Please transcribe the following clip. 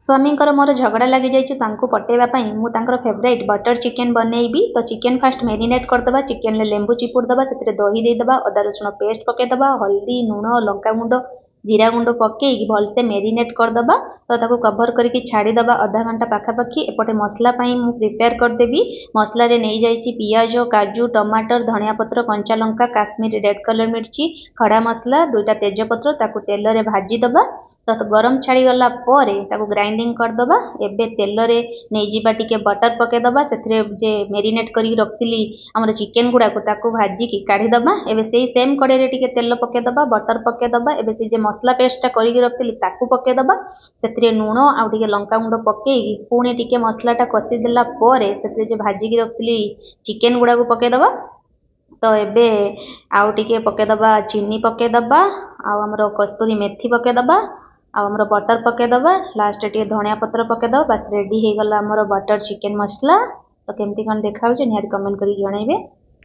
स्वामींकर मोर झगड़ा लगी जाइए पटेवाई मुझे फेवरेट बटर चिकेन बनईबी। तो चिकेन फास्ट मेरीनेट करदे चिकेन लेंबू चिपुड़दे से दही देदे अदा रसुण पेस्ट पकईदे हल्दी लुण लंका गुंड जीरा गुंड पकईकि भलसे मेरीनेट करदे तो ताको कभर करके छाड़ीदे आधा घंटा पाखापाखि। एपटे मसला मु प्रिपेयर करदेवी मसला नहीं जाइए पियाज काजू टमाटर धनिया पत्र कंचा लंका काश्मीरी रेड कलर मिर्ची खड़ा मसला दुईटा तेजपत्र ताको तेल रे भाजीदे तो गरम छाड़ी गला ग्राइंडिंग करदे। एबे तेल रे नहीं जीवा टिके बटर पकईदे से जे मेरीनेट करी रखी आमर चिकेन गुड़ा को ताको भाजिकी काढ़ीदे। एबे से सेम कड़े टिके तेल पकईदे बटर पकईदे एबे से जे मसला पेस्टा करके रखी ताकू पकईदे से लुण आउ टिके लंका गुंड पकईकी पुणी टिके मसलाटा कषिदेला से जे भाजिकी रखी चिकेन गुड़ा को पकईदे। तो एबे आउ टिके पकईदे चीनी पकईदे आमर कस्तूरी मेथी पकईदे आमर बटर पकईदे लास्ट टे धनिया पत्र पकईदे। बस रेडी हो गला आमर बटर चिकेन मसला। तो केमती कौन देखा निहाती कमेंट करके जनइबे।